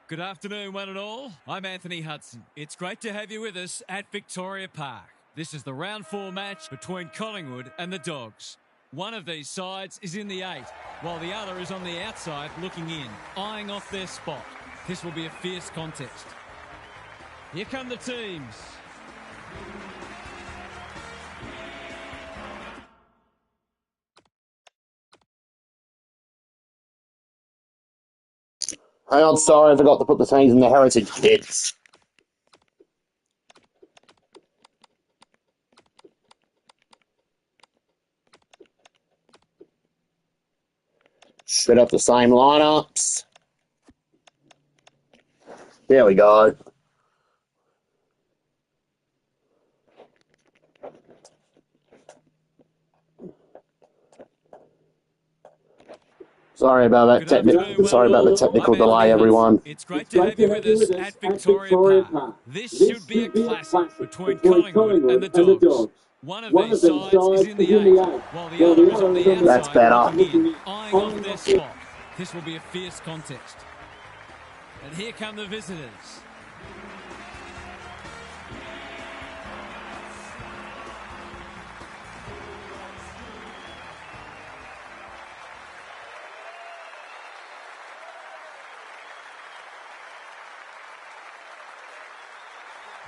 Good afternoon, one and all. I'm Anthony Hudson. It's great to have you with us at Victoria Park. This is the round 4 match between Collingwood and the Dogs. One of these sides is in the 8, while the other is on the outside looking in, eyeing off their spot. This will be a fierce contest. Here come the teams. Hang on, sorry, I forgot to put the teams in the heritage kits. Set up the same lineups. There we go. Sorry about that technical delay, everyone. It's great to have you with us at Victoria Park. This should be a classic between Collingwood and the Dogs. One of these sides is in the 8, while the other is on the outside. That's better. Eyeing off their spot. This will be a fierce contest. And here come the visitors.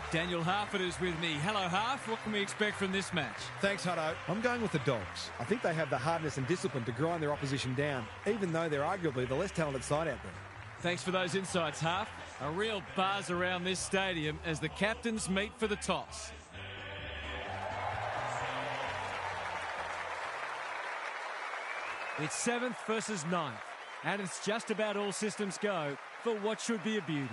Daniel Harford is with me. Hello, Harf. What can we expect from this match? Thanks, Hutto. I'm going with the Dogs. I think they have the hardness and discipline to grind their opposition down, even though they're arguably the less talented side out there. Thanks for those insights, Harf. A real buzz around this stadium as the captains meet for the toss. It's 7th versus 9th, and it's just about all systems go for what should be a beauty.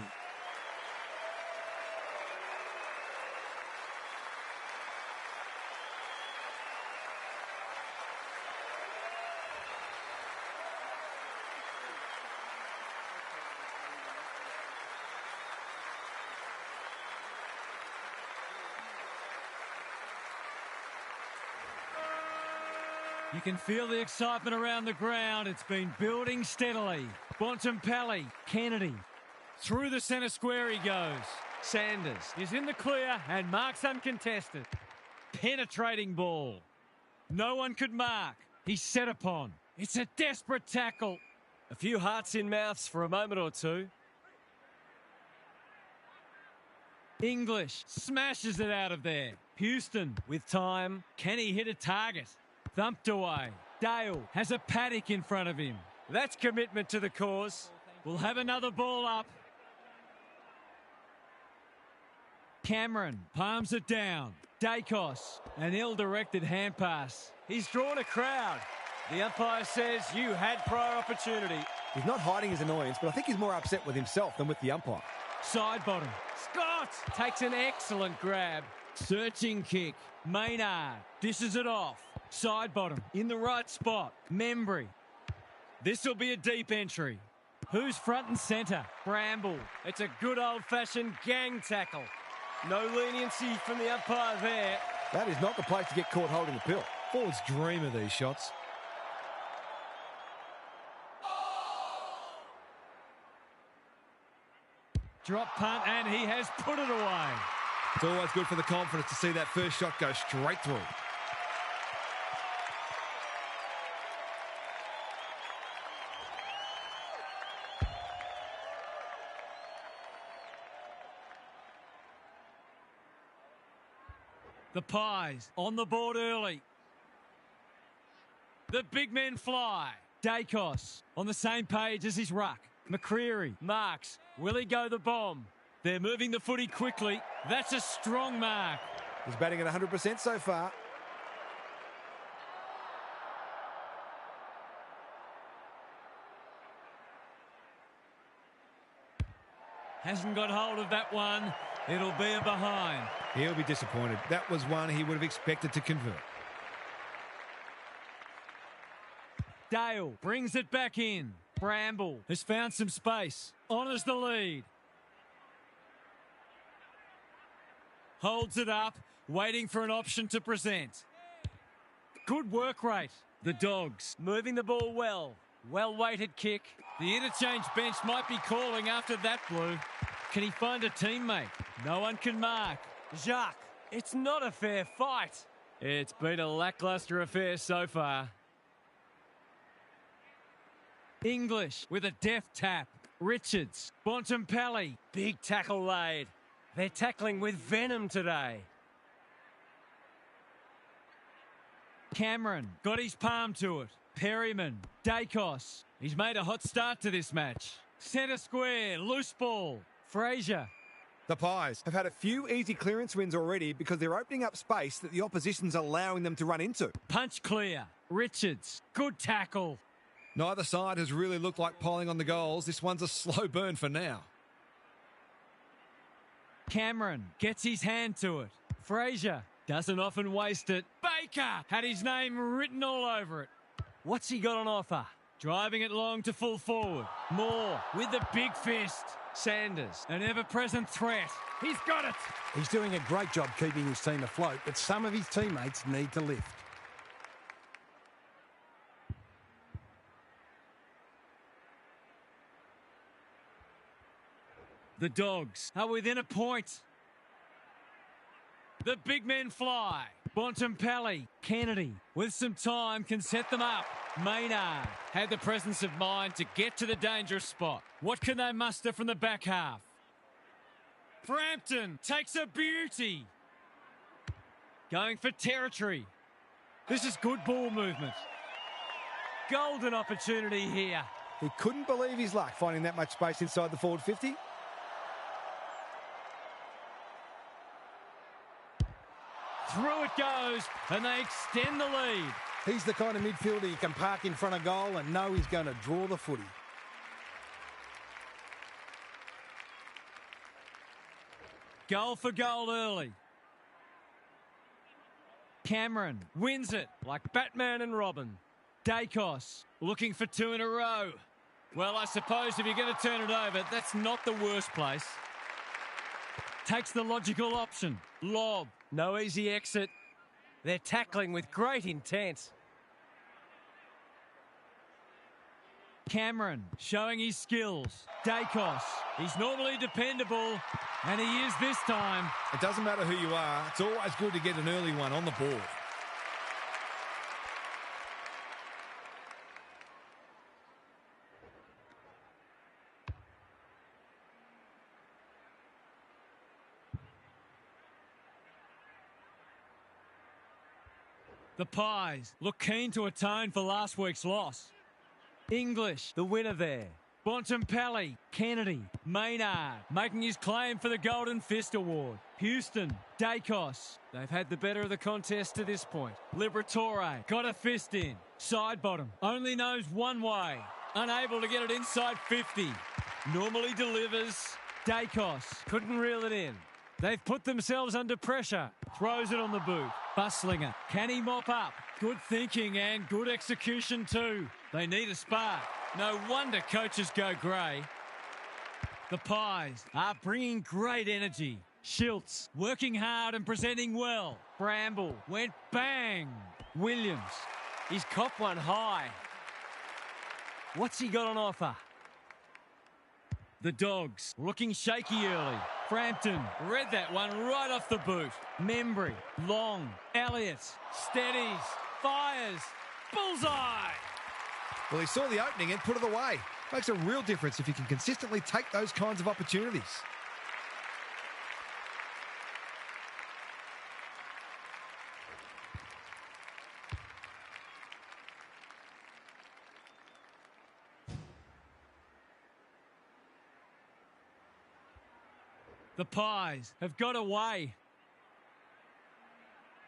You can feel the excitement around the ground. It's been building steadily. Bontempelli, Kennedy. Through the centre square he goes. Sanders is in the clear and marks uncontested. Penetrating ball. No one could mark. He's set upon. It's a desperate tackle. A few hearts in mouths for a moment or two. English smashes it out of there. Houston with time. Can he hit a target? Thumped away. Dale has a paddock in front of him. That's commitment to the cause. We'll have another ball up. Cameron palms it down. Dacos, an ill-directed hand pass. He's drawn a crowd. The umpire says you had prior opportunity. He's not hiding his annoyance, but I think he's more upset with himself than with the umpire. Side bottom. Scott takes an excellent grab. Searching kick. Maynard dishes it off. Side bottom in the right spot. Membry. This will be a deep entry. Who's front and centre? Bramble. It's a good old-fashioned gang tackle. No leniency from the umpire there. That is not the place to get caught holding the pill. Forwards dream of these shots. Drop punt, and he has put it away. It's always good for the confidence to see that first shot go straight through. The Pies on the board early. The big men fly. Dacos on the same page as his ruck. McCreary marks. Will he go the bomb? They're moving the footy quickly. That's a strong mark. He's batting at 100% so far. Hasn't got hold of that one. It'll be a behind. He'll be disappointed. That was one he would have expected to convert. Dale brings it back in. Bramble has found some space. Honours the lead. Holds it up, waiting for an option to present. Good work rate. The Dogs moving the ball well. Well-weighted kick. The interchange bench might be calling after that blue. Can he find a teammate? No one can mark. Jacques, it's not a fair fight. It's been a lacklustre affair so far. English with a deft tap. Richards, Bontempelli, big tackle laid. They're tackling with venom today. Cameron got his palm to it. Perryman, Dacos. He's made a hot start to this match. Centre square, loose ball. Fraser. The Pies have had a few easy clearance wins already because they're opening up space that the opposition's allowing them to run into. Punch clear. Richards, good tackle. Neither side has really looked like piling on the goals. This one's a slow burn for now. Cameron gets his hand to it. Fraser doesn't often waste it. Baker had his name written all over it. What's he got on offer? Driving it long to full forward. Moore with the big fist. Sanders, an ever-present threat. He's got it. He's doing a great job keeping his team afloat, but some of his teammates need to lift. The Dogs are within a point. The big men fly. Bontempelli, Kennedy, with some time, can set them up. Maynard had the presence of mind to get to the dangerous spot. What can they muster from the back half? Frampton takes a beauty. Going for territory. This is good ball movement. Golden opportunity here. He couldn't believe his luck finding that much space inside the forward 50. Through it goes, and they extend the lead. He's the kind of midfielder you can park in front of goal and know he's going to draw the footy. Goal for goal early. Cameron wins it like Batman and Robin. Dacos looking for two in a row. Well, I suppose if you're going to turn it over, that's not the worst place. Takes the logical option. Lob. No easy exit. They're tackling with great intent. Cameron showing his skills. Dacos. He's normally dependable, and he is this time. It doesn't matter who you are. It's always good to get an early one on the board. The Pies look keen to atone for last week's loss. English, the winner there. Bontempelli, Kennedy, Maynard, making his claim for the Golden Fist Award. Houston, Dacos. They've had the better of the contest to this point. Liberatore got a fist in. Side bottom, only knows one way. Unable to get it inside 50. Normally delivers. Dacos couldn't reel it in. They've put themselves under pressure. Throws it on the boot. Busslinger, can he mop up? Good thinking and good execution too. They need a spark. No wonder coaches go grey. The Pies are bringing great energy. Schiltz working hard and presenting well. Bramble went bang. Williams, he's copped one high. What's he got on offer? The Dogs looking shaky early. Frampton read that one right off the boot. Membry, long, Elliott, steadies, fires, bullseye! Well, he saw the opening and put it away. Makes a real difference if you can consistently take those kinds of opportunities. The Pies have got away.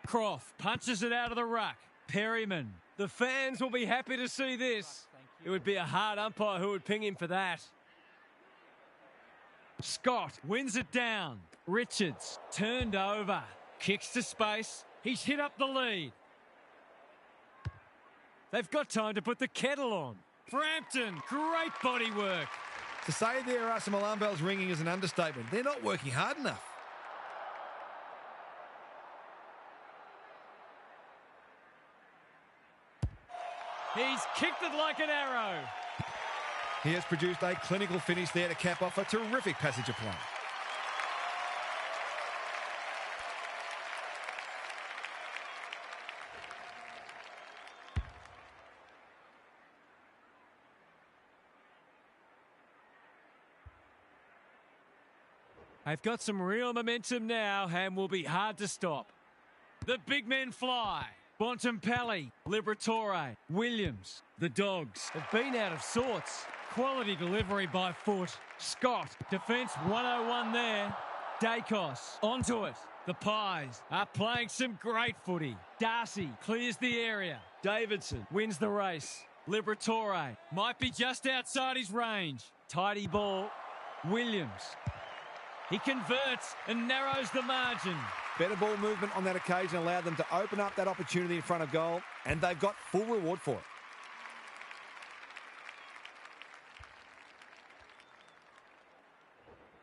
Croft punches it out of the ruck. Perryman. The fans will be happy to see this. It would be a hard umpire who would ping him for that. Scott wins it down. Richards turned over. Kicks to space. He's hit up the lead. They've got time to put the kettle on. Frampton, great body work. To say there are some alarm bells ringing is an understatement. They're not working hard enough. He's kicked it like an arrow. He has produced a clinical finish there to cap off a terrific passage of play. They've got some real momentum now and will be hard to stop. The big men fly. Bontempelli, Liberatore, Williams. The Dogs have been out of sorts. Quality delivery by Foot. Scott, defence 101 there. Dacos, onto it. The Pies are playing some great footy. Darcy clears the area. Davidson wins the race. Liberatore might be just outside his range. Tidy ball. Williams. He converts and narrows the margin. Better ball movement on that occasion allowed them to open up that opportunity in front of goal, and they've got full reward for it.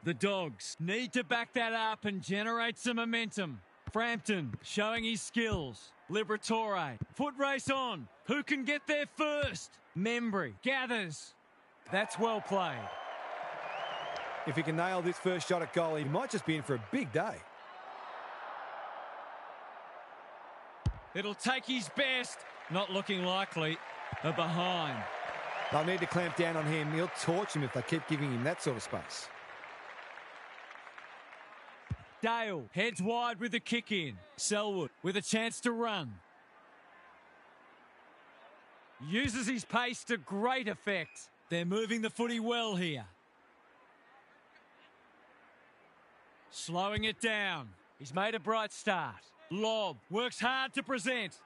The Dogs need to back that up and generate some momentum. Frampton showing his skills. Liberatore, foot race on. Who can get there first? Membry gathers. That's well played. If he can nail this first shot at goal, he might just be in for a big day. It'll take his best. Not looking likely. A behind. They'll need to clamp down on him. He'll torch him if they keep giving him that sort of space. Dale heads wide with a kick in. Selwood with a chance to run. Uses his pace to great effect. They're moving the footy well here. Slowing it down. He's made a bright start. Lob works hard to present.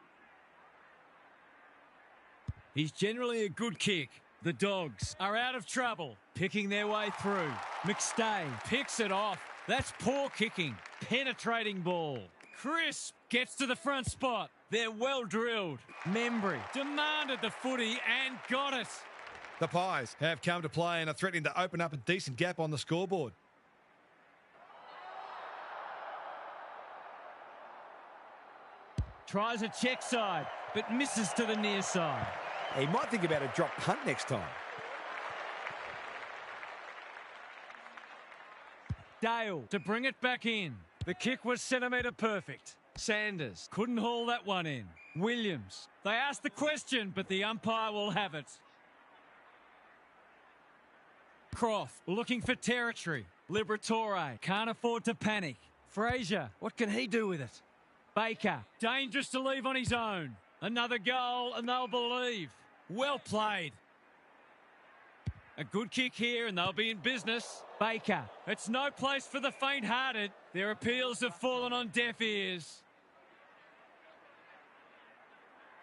He's generally a good kick. The Dogs are out of trouble, picking their way through. McStay picks it off. That's poor kicking. Penetrating ball. Crisp gets to the front spot. They're well drilled. Membry demanded the footy and got it. The Pies have come to play and are threatening to open up a decent gap on the scoreboard. Tries a check side, but misses to the near side. He might think about a drop punt next time. Dale to bring it back in. The kick was centimetre perfect. Sanders couldn't haul that one in. Williams. They asked the question, but the umpire will have it. Croft looking for territory. Liberatore can't afford to panic. Fraser, what can he do with it? Baker, dangerous to leave on his own. Another goal and they'll believe. Well played. A good kick here and they'll be in business. Baker, it's no place for the faint-hearted. Their appeals have fallen on deaf ears.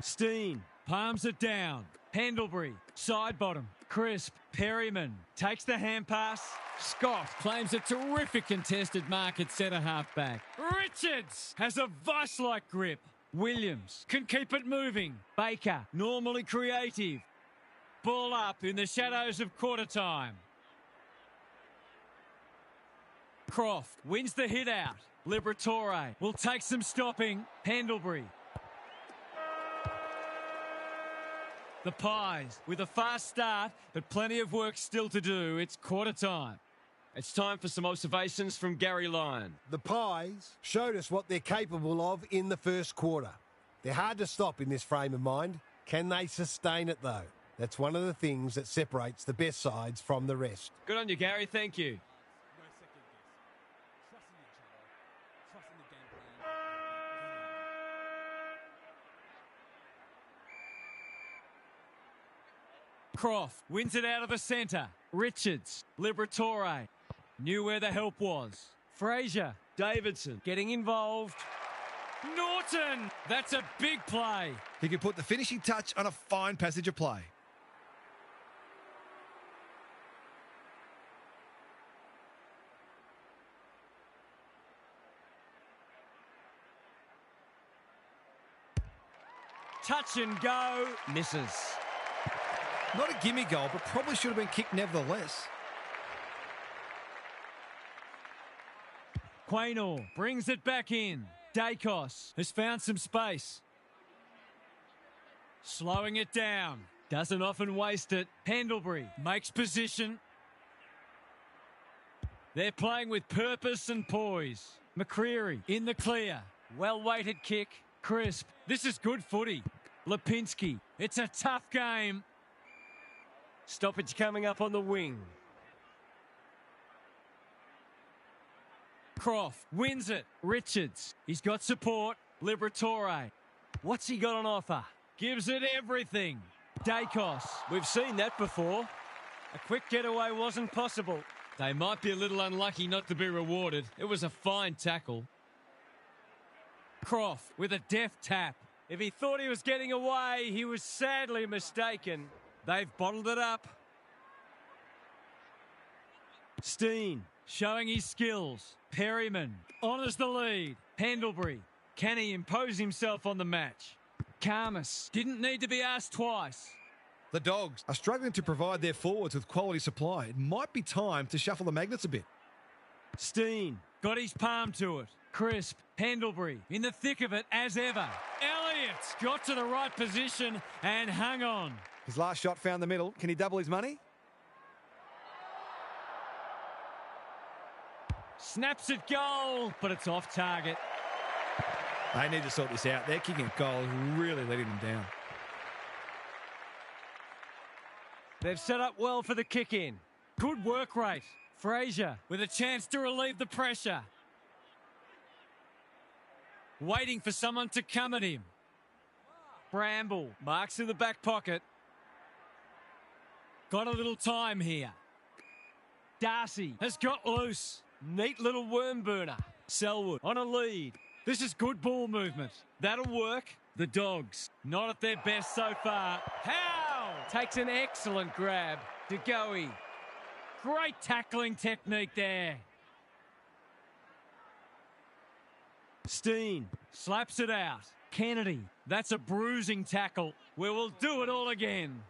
Steen palms it down. Pendlebury, side bottom. Crisp, Perryman takes the hand pass. Scott claims a terrific contested mark at centre-half back. Richards has a vice-like grip. Williams can keep it moving. Baker, normally creative. Ball up in the shadows of quarter time. Croft wins the hit out. Liberatore will take some stopping. Pendlebury. The Pies with a fast start, but plenty of work still to do. It's quarter time. It's time for some observations from Gary Lyon. The Pies showed us what they're capable of in the first quarter. They're hard to stop in this frame of mind. Can they sustain it, though? That's one of the things that separates the best sides from the rest. Good on you, Gary. Thank you. Croft wins it out of the centre. Richards, Liberatore, knew where the help was. Fraser, Davidson getting involved. Norton, that's a big play. He can put the finishing touch on a fine passage of play. Touch and go, misses. Not a gimme goal, but probably should have been kicked nevertheless. Quaynor brings it back in. Dacos has found some space. Slowing it down. Doesn't often waste it. Pendlebury makes position. They're playing with purpose and poise. McCreary in the clear. Well-weighted kick. Crisp. This is good footy. Lipinski. It's a tough game. Stoppage coming up on the wing. Croft wins it. Richards. He's got support. Liberatore. What's he got on offer? Gives it everything. Dacos. We've seen that before. A quick getaway wasn't possible. They might be a little unlucky not to be rewarded. It was a fine tackle. Croft with a deft tap. If he thought he was getting away, he was sadly mistaken. They've bottled it up. Steen showing his skills. Perryman honours the lead. Pendlebury. Can he impose himself on the match? Karmas didn't need to be asked twice. The Dogs are struggling to provide their forwards with quality supply. It might be time to shuffle the magnets a bit. Steen got his palm to it. Crisp. Pendlebury in the thick of it as ever. Elliott's got to the right position and hung on. His last shot found the middle. Can he double his money? Snaps it goal, but it's off target. They need to sort this out. Their kicking at goal is really letting them down. They've set up well for the kick-in. Good work rate. Fraser with a chance to relieve the pressure. Waiting for someone to come at him. Bramble marks in the back pocket. Got a little time here. Darcy has got loose. Neat little worm burner. Selwood on a lead. This is good ball movement. That'll work. The Dogs not at their best so far. Howe takes an excellent grab. DeGoey. Great tackling technique there. Steen slaps it out. Kennedy. That's a bruising tackle. We will do it all again.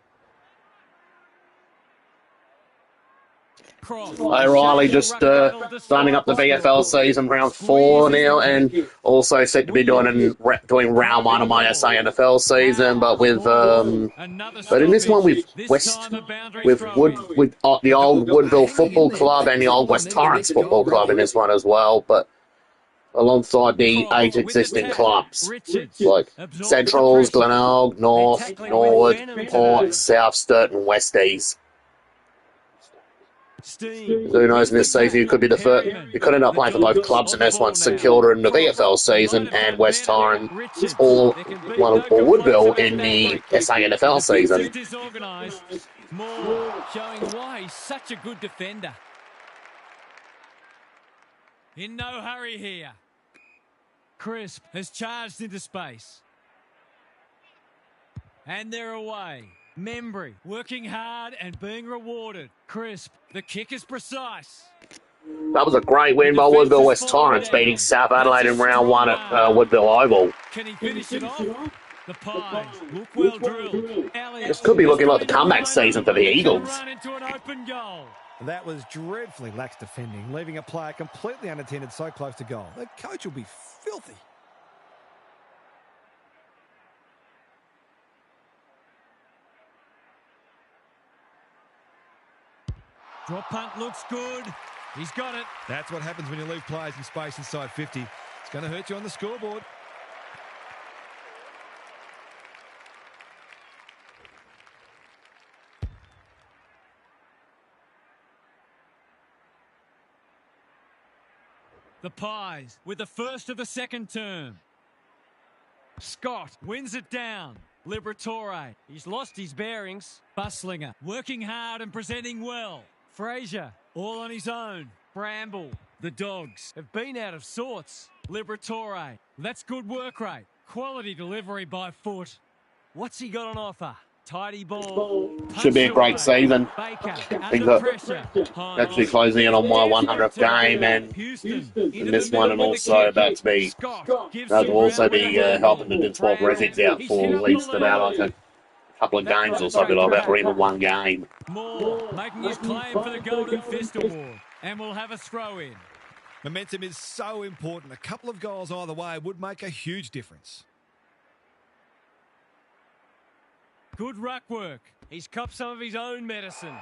Hey, Riley just signing up the VFL season round 4 now, and also set to be doing round 1 of my SANFL season, but in this one with the old Woodville Football Club and the old West Torrens Football Club in this one as well, but alongside the 8 existing clubs like Centrals, Glenelg, North, Norwood, Port, South Sturt, and Westies. Who knows, in this season you could be the first. You could end up playing for both clubs in this one, St Kilda in the VFL season and West Torrens or Woodville in the SANFL season. More showing why he's such a good defender. In no hurry here. Crisp has charged into space. And they're away. Membry working hard and being rewarded. Crisp, the kick is precise. That was a great win by Woodville West Torrens, beating South Adelaide in round 1 at Woodville Oval. Can he finish it off? The Pies look well drilled. This could be looking like the comeback season for the Eagles. Run into an open goal. That was dreadfully lax defending, leaving a player completely unattended so close to goal. The coach will be filthy. Drop punt looks good. He's got it. That's what happens when you leave players in space inside 50. It's going to hurt you on the scoreboard. The Pies with the first of the second term. Scott wins it down. Liberatore. He's lost his bearings. Buslinger working hard and presenting well. Fraser all on his own. Bramble. The Dogs have been out of sorts. Liberatore. That's good work rate. Quality delivery by foot. What's he got on offer? Tidy ball. Should be a great season. Baker I think under pressure. actually closing in on my 100th game, and in this one, and also about to be, that will also be helping the 12 residents out for at least about like a couple of games or something like that, or even one game. Moore making his claim for the Golden Fist Award, and we'll have a throw in. Momentum is so important. A couple of goals either way would make a huge difference. Good ruck work. He's copped some of his own medicine.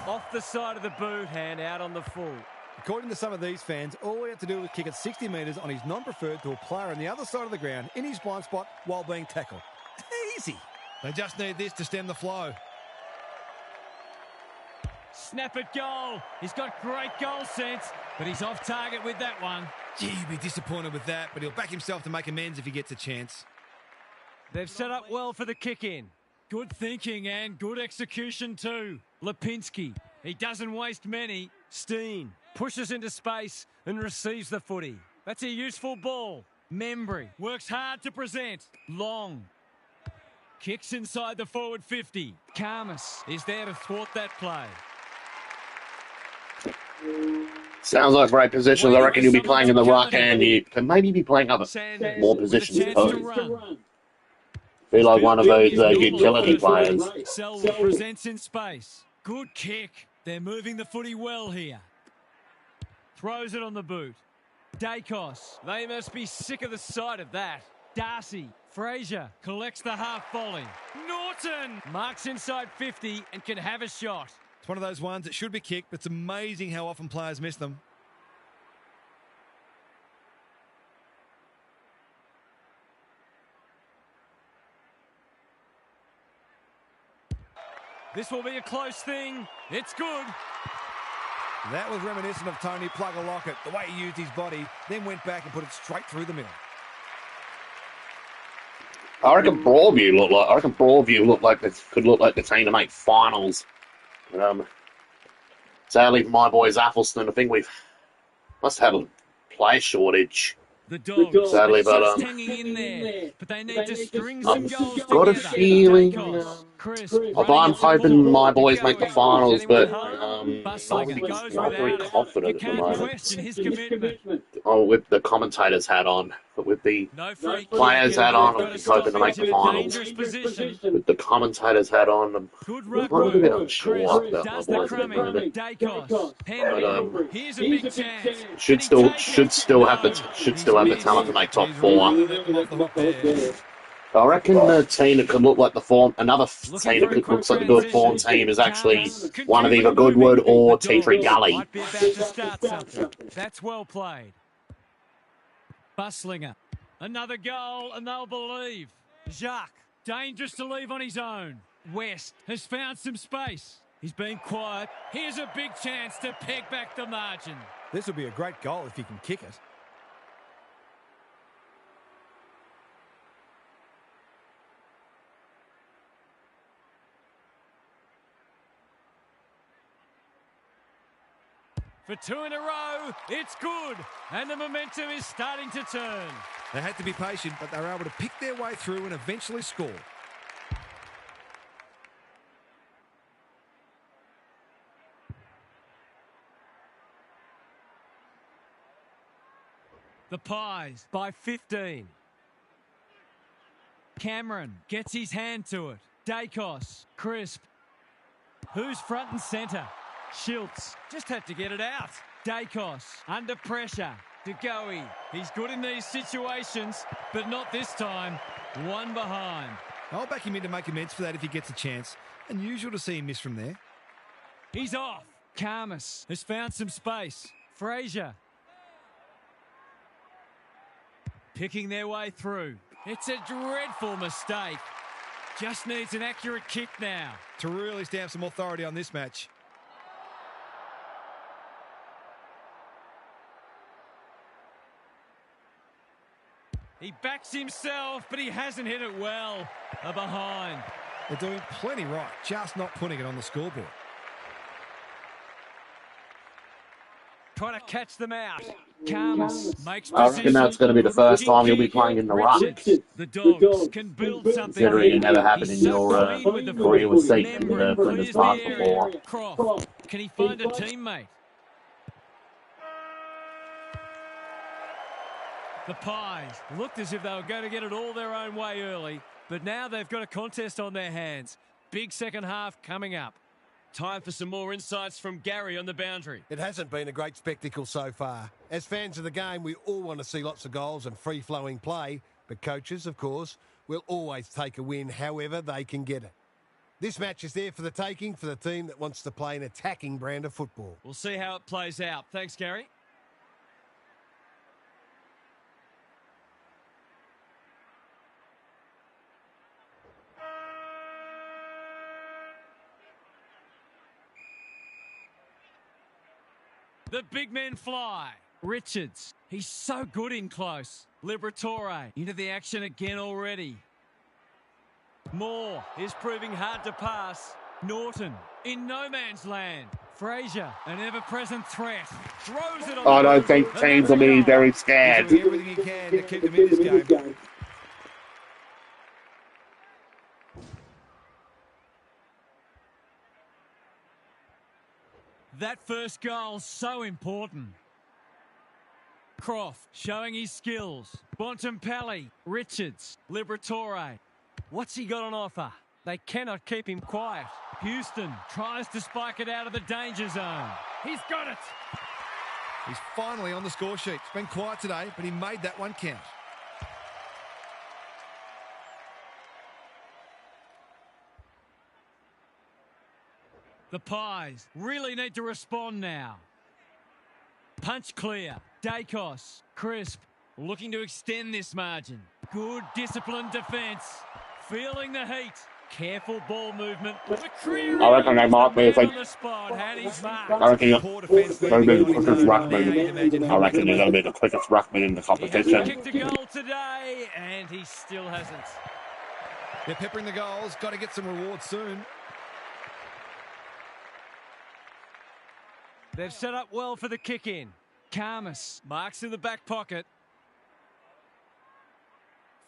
Off the side of the boot, hand out on the full. According to some of these fans, all he had to do was kick it 60 metres on his non-preferred to a player on the other side of the ground in his blind spot while being tackled. Easy. They just need this to stem the flow. Snap at goal. He's got great goal sense, but he's off target with that one. Gee, he'd be disappointed with that, but he'll back himself to make amends if he gets a chance. They've set up well for the kick-in. Good thinking and good execution too. Lipinski. He doesn't waste many. Steen pushes into space and receives the footy. That's a useful ball. Membry works hard to present. Long. Kicks inside the forward 50. Karmas is there to thwart that play. Sounds like great positions. I reckon you'll be playing in the ruck and you can maybe be playing other more positions too. Feel like one of those utility players. Selva presents in space. Good kick. They're moving the footy well here. Throws it on the boot. Dacos. They must be sick of the sight of that. Darcy. Fraser collects the half volley. Norton marks inside 50 and can have a shot. It's one of those ones that should be kicked, but it's amazing how often players miss them. This will be a close thing. It's good. That was reminiscent of Tony Plugger-Lockett, the way he used his body, then went back and put it straight through the middle. I reckon Broadview could look like the team to make finals. Sadly, for my boys Athelston, I think we must have a player shortage. The Dogs sadly, but hanging in there, but they need to string some goals I've got a together. feeling. I'm hoping my boys make the finals, but I'm not very confident at the moment. With the commentator's hat on, but with the players' hat on, I'm hoping to make the finals. With the commentator's hat on, I'm a little bit unsure about my boys at the moment. But should still have the talent to make top four. I reckon the team that could look like another team that looks like a good form team is actually one of either Goodwood or Tea Gully. That's well played. Buslinger. Another goal and they'll believe. Jacques. Dangerous to leave on his own. West has found some space. He's been quiet. Here's a big chance to peg back the margin. This will be a great goal if he can kick it. For two in a row, it's good. And the momentum is starting to turn. They had to be patient, but they were able to pick their way through and eventually score. The Pies by 15. Cameron gets his hand to it. Dacos, crisp. Who's front and centre? Schiltz just had to get it out. Dacos under pressure. DeGoey. He's good in these situations, but not this time. One behind. I'll back him in to make amends for that if he gets a chance. Unusual to see him miss from there. He's off. Karmas has found some space. Fraser. Picking their way through. It's a dreadful mistake. Just needs an accurate kick now. To really stamp some authority on this match. He backs himself, but he hasn't hit it well. A behind. They're doing plenty right, just not putting it on the scoreboard. Trying to catch them out. Karmas makes I reckon that's going to be the first time you'll be playing in the ruck. The Dogs can build something. Considering it never happened in your career with Seek in the Flinders Park before. Croft. Can he find a teammate? The Pies looked as if they were going to get it all their own way early, but now they've got a contest on their hands. Big second half coming up. Time for some more insights from Gary on the boundary. It hasn't been a great spectacle so far. As fans of the game, we all want to see lots of goals and free-flowing play, but coaches, of course, will always take a win however they can get it. This match is there for the taking for the team that wants to play an attacking brand of football. We'll see how it plays out. Thanks, Gary. The big men fly. Richards, he's so good in close. Liberatore into the action again already. Moore is proving hard to pass. Norton in no man's land. Frazier, an ever-present threat. Throws it on. I don't think teams will be very scared. He's doing everything he can to keep them in this game. That first goal, so important. Croft showing his skills. Bontempelli, Richards, Liberatore. What's he got on offer? They cannot keep him quiet. Houston tries to spike it out of the danger zone. He's got it. He's finally on the score sheet. It's been quiet today, but he made that one count. The Pies really need to respond now. Punch clear. Dacos. Crisp. Looking to extend this margin. Good disciplined defence. Feeling the heat. Careful ball movement. I reckon they might be if they... I reckon you're going to be the quickest ruckman. I reckon you're going to be the quickest ruckman in the competition. He kicked a goal today, and he still hasn't. They're peppering the goals. Got to get some rewards soon. They've set up well for the kick-in. Karmas marks in the back pocket.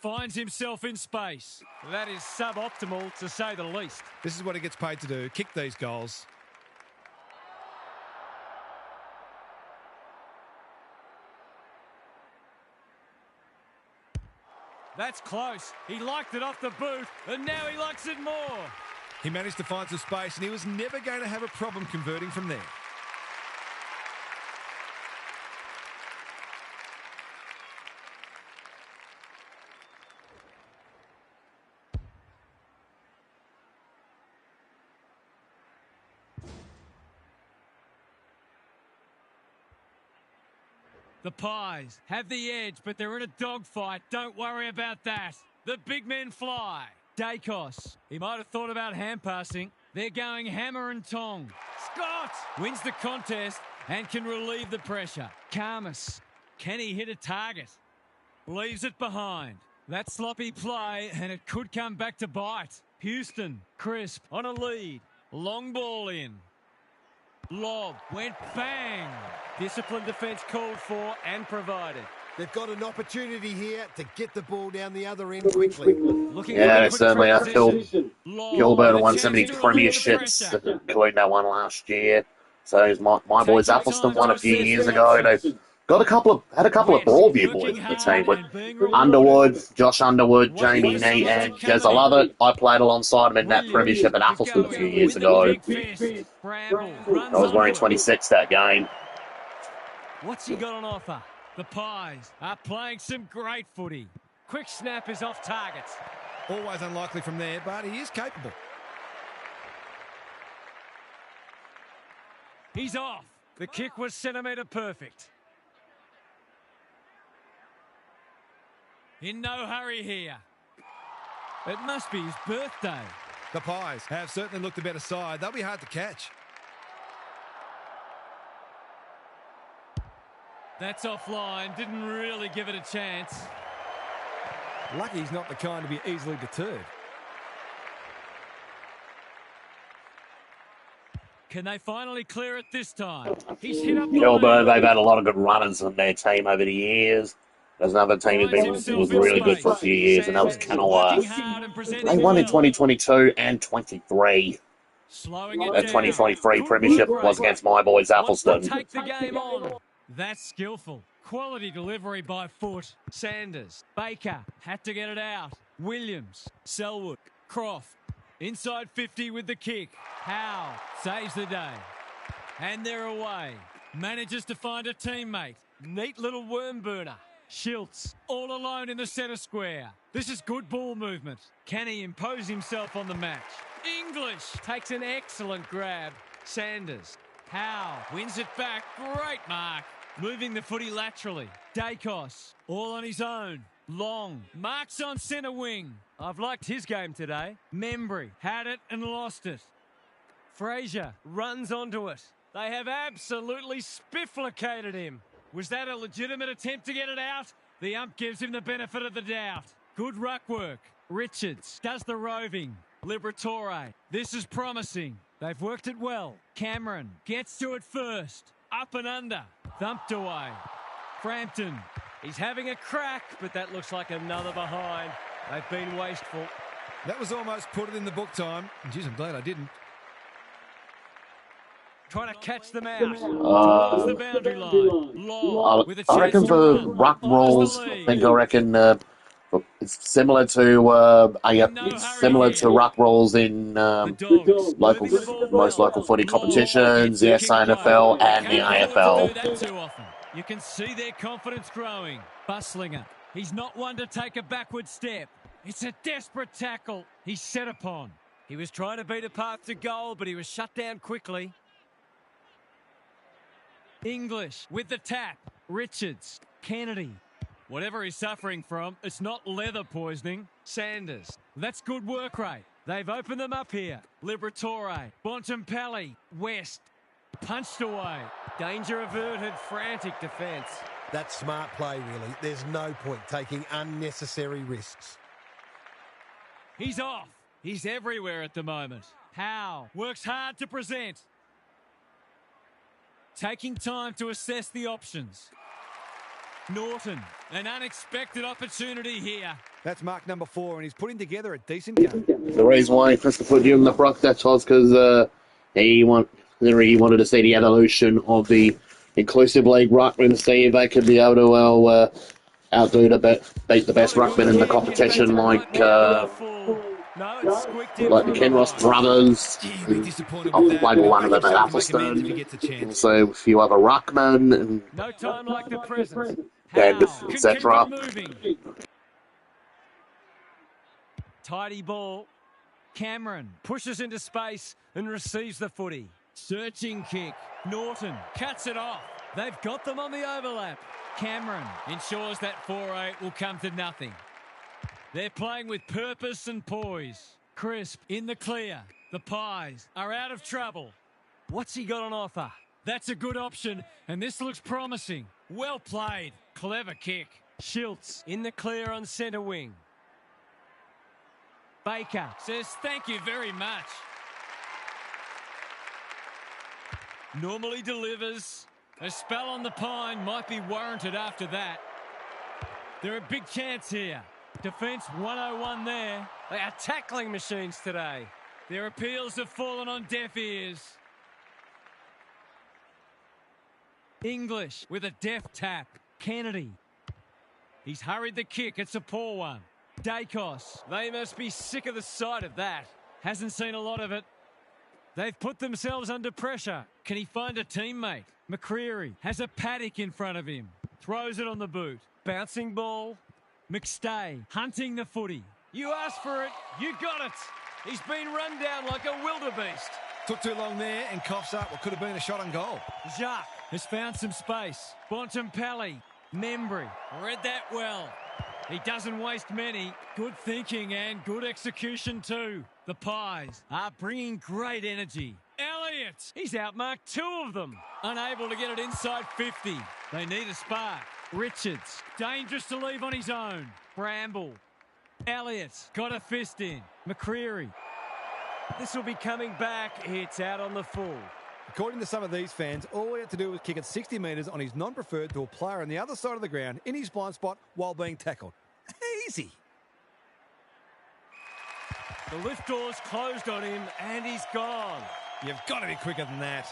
Finds himself in space. That is suboptimal, to say the least. This is what he gets paid to do, kick these goals. That's close. He liked it off the boot, and now he likes it more. He managed to find some space, and he was never going to have a problem converting from there. The Pies have the edge, but they're in a dogfight. Don't worry about that. The big men fly. Dacos. He might have thought about hand passing. They're going hammer and tong. Scott wins the contest and can relieve the pressure. Karmas. Can he hit a target? Leaves it behind. That sloppy play, and it could come back to bite. Houston. Crisp on a lead. Long ball in. Lob went bang. Disciplined defence called for and provided. They've got an opportunity here to get the ball down the other end quickly. Yeah, they certainly have. Gilbert won so many premierships, including that one last year. So my boys Appleton won a few years ago. They've got had a couple of Broadview boys in the team with Underwood, Josh Underwood, Jamie Nee, and Jezza Lovett. I played alongside him in that premiership at Appleton a few years ago. I was wearing 26 that game. What's he got on offer? The Pies are playing some great footy. Quick snap is off target. Always unlikely from there, but he is capable. He's off. The kick was centimetre perfect. In no hurry here. It must be his birthday. The Pies have certainly looked the better side. They'll be hard to catch. That's offline. Didn't really give it a chance. Lucky he's not the kind to be easily deterred. Can they finally clear it this time? He's hit up the Gilbert, they've had a lot of good runners on their team over the years. There's another team that was really good for a few years, and that was Kenilworth. They won in 2022 and 23. The 2023 premiership was against my boys Appleton. Take the game on. That's skillful. Quality delivery by Foot. Sanders. Baker had to get it out. Williams. Selwood. Croft. Inside 50 with the kick. Howe saves the day. And they're away. Manages to find a teammate. Neat little worm burner. Schiltz all alone in the centre square. This is good ball movement. Can he impose himself on the match? English takes an excellent grab. Sanders. Howe wins it back. Great mark. Moving the footy laterally. Dacos, all on his own. Long, marks on centre wing. I've liked his game today. Membry had it and lost it. Fraser runs onto it. They have absolutely spifflicated him. Was that a legitimate attempt to get it out? The ump gives him the benefit of the doubt. Good ruck work. Richards does the roving. Liberatore. This is promising. They've worked it well. Cameron gets to it first. Up and under. Thumped away. Frampton. He's having a crack, but that looks like another behind. They've been wasteful. That was almost put it in the book time. Geez, I'm glad I didn't. Trying to catch them out. Towards the boundary line. Long, with a I reckon chance for to run. ruck rolls, I reckon it's similar to ruck rolls in most local footy competitions, the SANFL and the AFL. You can see their confidence growing. Buslinger, he's not one to take a backward step. It's a desperate tackle he's set upon. He was trying to beat a path to goal, but he was shut down quickly. English with the tap. Richards, Kennedy. Whatever he's suffering from, it's not leather poisoning. Sanders, that's good work rate. They've opened them up here. Liberatore, Bontempelli, West. Punched away. Danger averted, frantic defence. That's smart play, really. There's no point taking unnecessary risks. He's off. He's everywhere at the moment. Howe works hard to present. Taking time to assess the options. Norton, an unexpected opportunity here. That's mark number 4, and he's putting together a decent game. The reason why Christopher put him in the Brock, that was because he wanted to see the evolution of the inclusive league ruckman to see if they could be able to beat the best ruckman in the competition, like the Kenross brothers. I've played with one of them at Atherstone. Also a few other ruckmen and no time like the present. etc. Tidy ball. Cameron pushes into space and receives the footy. Searching kick. Norton cuts it off. They've got them on the overlap. Cameron ensures that 4-8 will come to nothing. They're playing with purpose and poise. Crisp in the clear. The Pies are out of trouble. What's he got on offer? That's a good option, and this looks promising. Well played. Clever kick. Schiltz in the clear on centre wing. Baker says thank you very much. Normally delivers. A spell on the pine might be warranted after that. They're a big chance here. Defence 101 there. They are tackling machines today. Their appeals have fallen on deaf ears. English with a deft tap. Kennedy. He's hurried the kick. It's a poor one. Dacos. They must be sick of the sight of that. Hasn't seen a lot of it. They've put themselves under pressure. Can he find a teammate? McCreary has a paddock in front of him. Throws it on the boot. Bouncing ball. McStay hunting the footy. You asked for it. You got it. He's been run down like a wildebeest. Took too long there and coughs up what could have been a shot on goal. Jacques has found some space. Bontempelli. Membry. Read that well. He doesn't waste many. Good thinking and good execution too. The Pies are bringing great energy. Elliott, he's outmarked 2 of them. Unable to get it inside 50. They need a spark. Richards, dangerous to leave on his own. Bramble. Elliott, got a fist in. McCreary. This will be coming back. It's out on the full. According to some of these fans, all he had to do was kick it 60 metres on his non-preferred to a player on the other side of the ground in his blind spot while being tackled. Easy. The lift door's closed on him and he's gone. You've got to be quicker than that.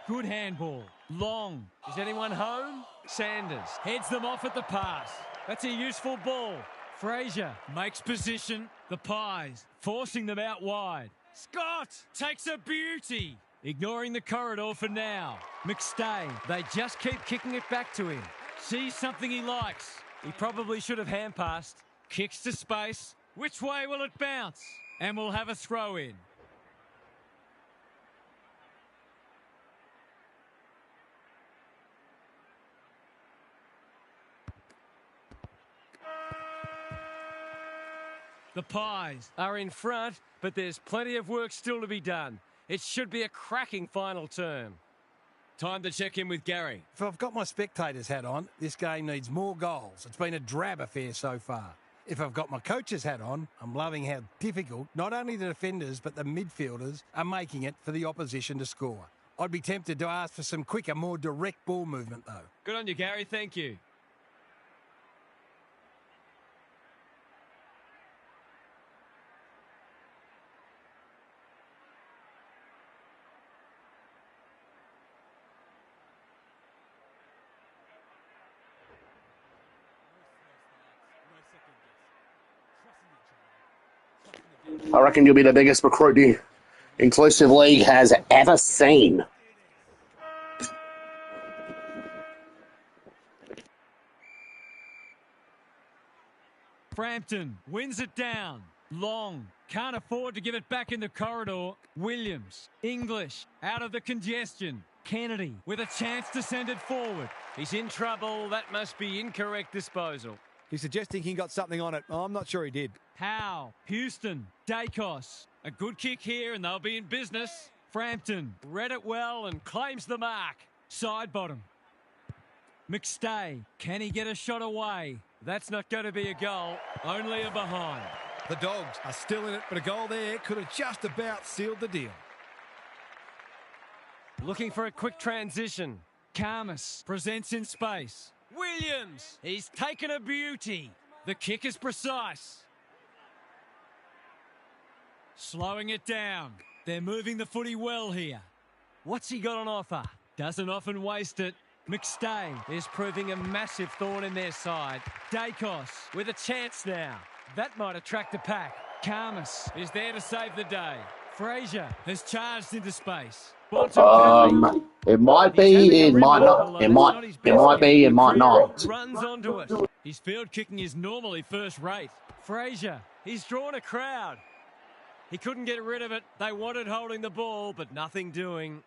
Good handball. Long. Is anyone home? Sanders heads them off at the pass. That's a useful ball. Fraser makes position. The Pies forcing them out wide. Scott takes a beauty. Ignoring the corridor for now. McStay. They just keep kicking it back to him. Sees something he likes. He probably should have hand passed. Kicks to space. Which way will it bounce? And we'll have a throw in. The Pies are in front, but there's plenty of work still to be done. It should be a cracking final term. Time to check in with Gary. If I've got my spectator's hat on, this game needs more goals. It's been a drab affair so far. If I've got my coach's hat on, I'm loving how difficult not only the defenders but the midfielders are making it for the opposition to score. I'd be tempted to ask for some quicker, more direct ball movement though. Good on you, Gary. Thank you. I reckon you'll be the biggest recruit the Inclusive League has ever seen. Frampton wins it down. Long. Can't afford to give it back in the corridor. Williams. English. Out of the congestion. Kennedy with a chance to send it forward. He's in trouble. That must be incorrect disposal. He's suggesting he got something on it. Oh, I'm not sure he did. Howe. Houston. Dacos. A good kick here and they'll be in business. Frampton read it well and claims the mark. Side bottom. McStay. Can he get a shot away? That's not going to be a goal. Only a behind. The Dogs are still in it, but a goal there could have just about sealed the deal. Looking for a quick transition. Karmas presents in space. Williams. He's taken a beauty. The kick is precise. Slowing it down. They're moving the footy well here. What's he got on offer? Doesn't often waste it. McStay is proving a massive thorn in their side. Dacos with a chance now. That might attract a pack. Karmas is there to save the day. Fraser has charged into space. It might be, it might not. It might be, it might not. Runs onto it. His field kicking is normally first rate. Fraser, he's drawn a crowd. He couldn't get rid of it. They wanted holding the ball, but nothing doing.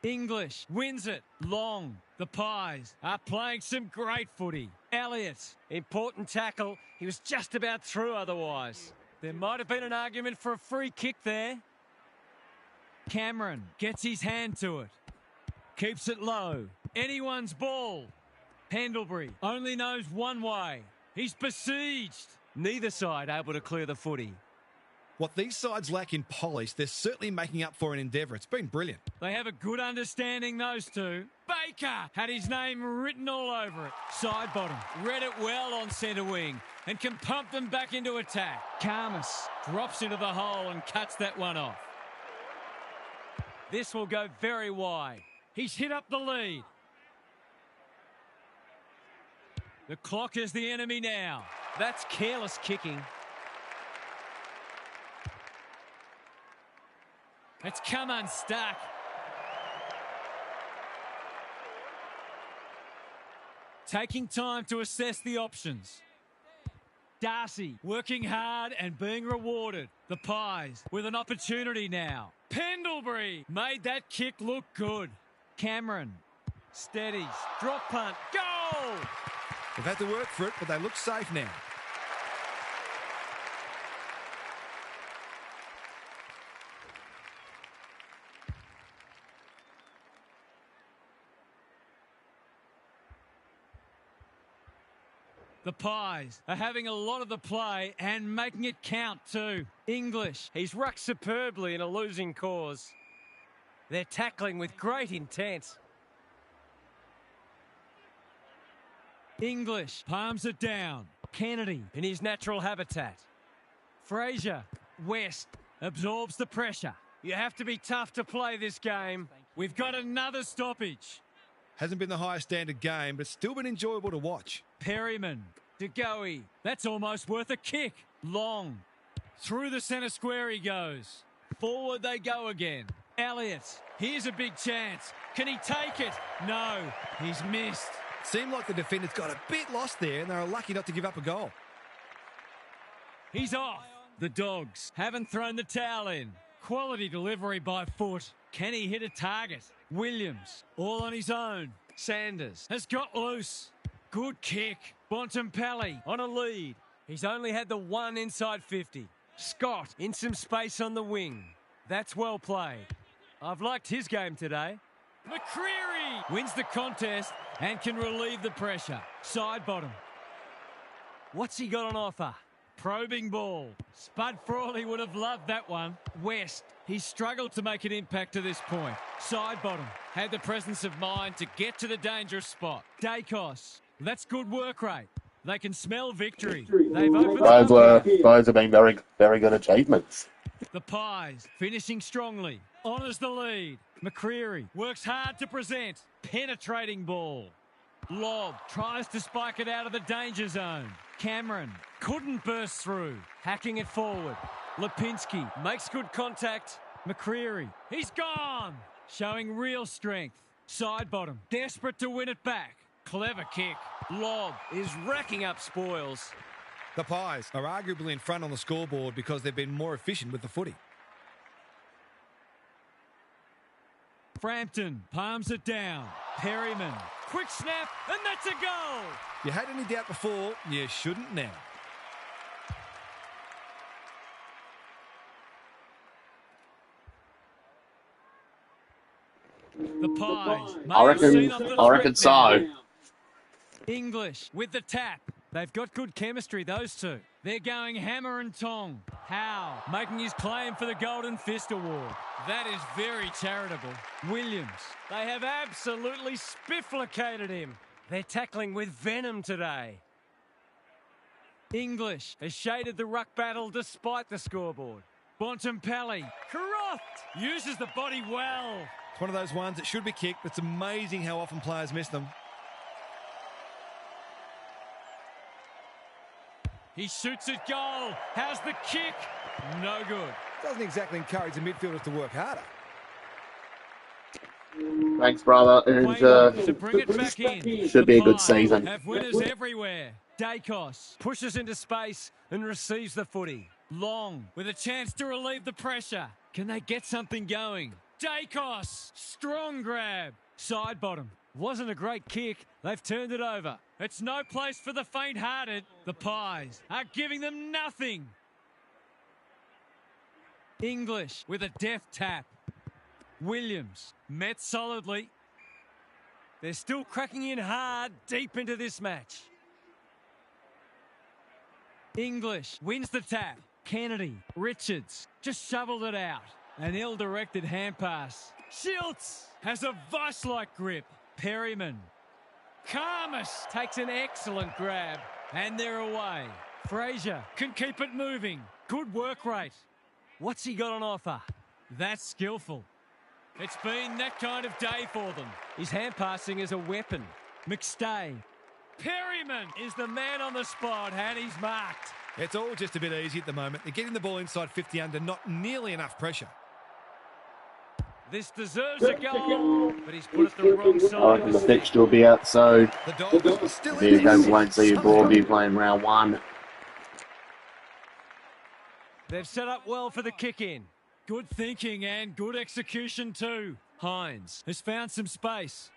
English wins it. Long. The Pies are playing some great footy. Elliott, important tackle. He was just about through otherwise. There might have been an argument for a free kick there. Cameron gets his hand to it. Keeps it low. Anyone's ball. Pendlebury only knows one way. He's besieged. Neither side able to clear the footy. What these sides lack in polish, they're certainly making up for in endeavour. It's been brilliant. They have a good understanding, those two. Baker had his name written all over it. Side bottom. Read it well on centre wing and can pump them back into attack. Karmas drops into the hole and cuts that one off. This will go very wide. He's hit up the lead. The clock is the enemy now. That's careless kicking. It's come unstuck. Taking time to assess the options. Darcy working hard and being rewarded. The Pies with an opportunity now. Pendlebury made that kick look good. Cameron steadies. Drop punt. Goal! They've had to work for it, but they look safe now. The Pies are having a lot of the play and making it count too. English, he's rucked superbly in a losing cause. They're tackling with great intent. English palms it down. Kennedy in his natural habitat. Fraser, West, absorbs the pressure. You have to be tough to play this game. We've got another stoppage. Hasn't been the highest standard game, but still been enjoyable to watch. Perryman, DeGoey. That's almost worth a kick. Long. Through the centre square he goes. Forward they go again. Elliott. Here's a big chance. Can he take it? No. He's missed. Seemed like the defenders got a bit lost there and they were lucky not to give up a goal. He's off. The Dogs haven't thrown the towel in. Quality delivery by Foot. Can he hit a target? Williams, all on his own. Sanders has got loose. Good kick. Bontempelli on a lead. He's only had the one inside 50. Scott in some space on the wing. That's well played. I've liked his game today. McCreary wins the contest and can relieve the pressure. Side bottom. What's he got on offer? Probing ball. Spud Frawley would have loved that one. West, he's struggled to make an impact to this point. Side bottom. Had the presence of mind to get to the dangerous spot. Dacos. That's good work rate. They can smell victory. They've opened Those have been very, very good achievements. The Pies finishing strongly. Honours the lead. McCreary works hard to present. Penetrating ball. Lobb tries to spike it out of the danger zone. Cameron couldn't burst through. Hacking it forward. Lipinski makes good contact. McCreary, he's gone. Showing real strength. Side bottom, desperate to win it back. Clever kick. Lobb is racking up spoils. The Pies are arguably in front on the scoreboard because they've been more efficient with the footy. Frampton palms it down. Perryman, quick snap, and that's a goal. You had any doubt before, you shouldn't now. The Pies. I reckon so. English with the tap. They've got good chemistry, those two. They're going hammer and tong. Howe making his claim for the Golden Fist Award. That is very charitable. Williams, they have absolutely spifflicated him. They're tackling with venom today. English has shaded the ruck battle despite the scoreboard. Bontempelli, Croft, uses the body well. It's one of those ones that should be kicked, but it's amazing how often players miss them. He shoots it goal. How's the kick? No good. Doesn't exactly encourage the midfielders to work harder. Thanks, brother. And to bring it back in. Should be a good season. Have winners everywhere. Dacos pushes into space and receives the footy. Long with a chance to relieve the pressure. Can they get something going? Dacos, strong grab. Side bottom. Wasn't a great kick. They've turned it over. It's no place for the faint-hearted. The Pies are giving them nothing. English with a deft tap. Williams met solidly. They're still cracking in hard deep into this match. English wins the tap. Kennedy, Richards just shoveled it out. An ill-directed hand pass. Schultz has a vice-like grip. Perryman. Karmas takes an excellent grab. And they're away. Fraser can keep it moving. Good work rate. What's he got on offer? That's skillful. It's been that kind of day for them. His hand passing is a weapon. McStay. Perryman is the man on the spot and he's marked. It's all just a bit easy at the moment. They're getting the ball inside 50 under not nearly enough pressure. This deserves a goal, but he's put it the wrong side. I reckon the fixture will be out, so The Dogs are still there you go. in this. Won't see you Broadview playing round one. They've set up well for the kick-in. Good thinking and good execution too. Hines has found some space.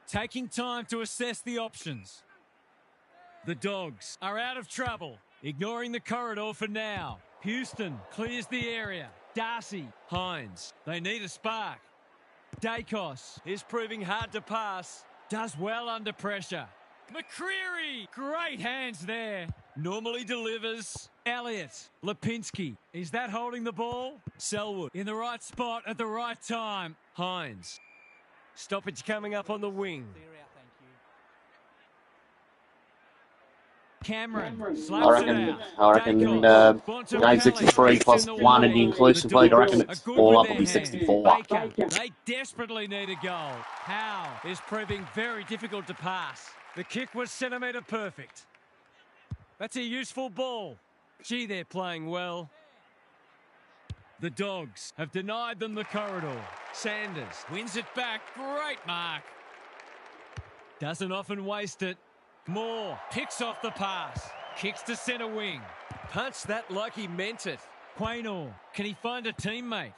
Taking time to assess the options. The Dogs are out of trouble, ignoring the corridor for now. Houston clears the area. Darcy, Hines, they need a spark. Dacos is proving hard to pass. Does well under pressure. McCreary, great hands there. Normally delivers. Elliott, Lipinski, is that holding the ball? Selwood in the right spot at the right time. Hines, stoppage coming up on the wing. Cameron slaps I reckon game 63 plus 1 in the inclusive league. I reckon it's all up will be 64. They desperately need a goal. Howe is proving very difficult to pass. The kick was centimetre perfect. That's a useful ball. Gee, they're playing well. The Dogs have denied them the corridor. Sanders wins it back. Great mark. Doesn't often waste it. Moore picks off the pass. Kicks to centre wing. punched that like he meant it. Quaynor, can he find a teammate?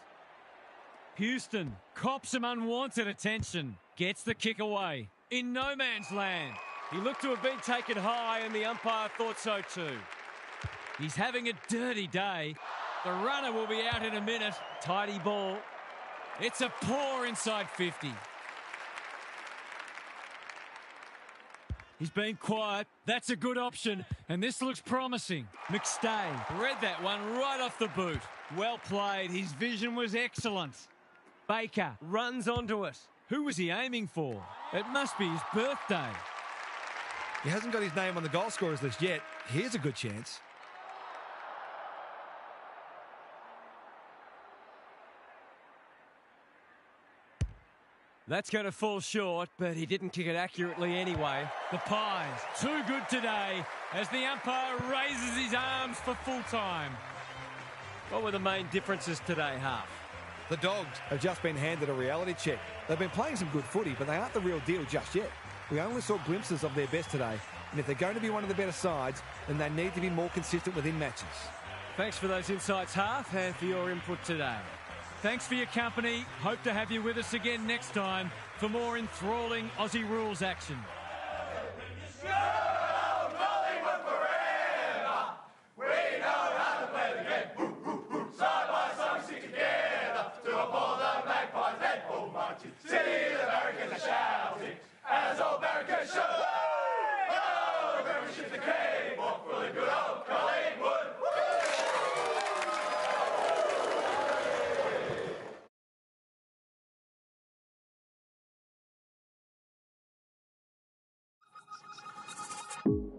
Houston cops some unwanted attention. Gets the kick away. In no man's land. He looked to have been taken high and the umpire thought so too. He's having a dirty day. The runner will be out in a minute. Tidy ball. It's a poor inside 50. He's been quiet. That's a good option. And this looks promising. McStay read that one right off the boot. Well played. His vision was excellent. Baker runs onto it. Who was he aiming for? It must be his birthday. He hasn't got his name on the goal scorers list yet. Here's a good chance. That's going to fall short, but he didn't kick it accurately anyway. The Pies, too good today as the umpire raises his arms for full time. What were the main differences today, Half? The Dogs have just been handed a reality check. They've been playing some good footy, but they aren't the real deal just yet. We only saw glimpses of their best today, and if they're going to be one of the better sides, then they need to be more consistent within matches. Thanks for those insights, Half, and for your input today. Thanks for your company. Hope to have you with us again next time for more enthralling Aussie rules action. Collingwood forever. We know how to play the game. Side by side, we stick together to uphold the Magpies' headball marching. See the barricades are shouting as old barricades show. Oh, the membership the cakewalk for the good old Collingwood. You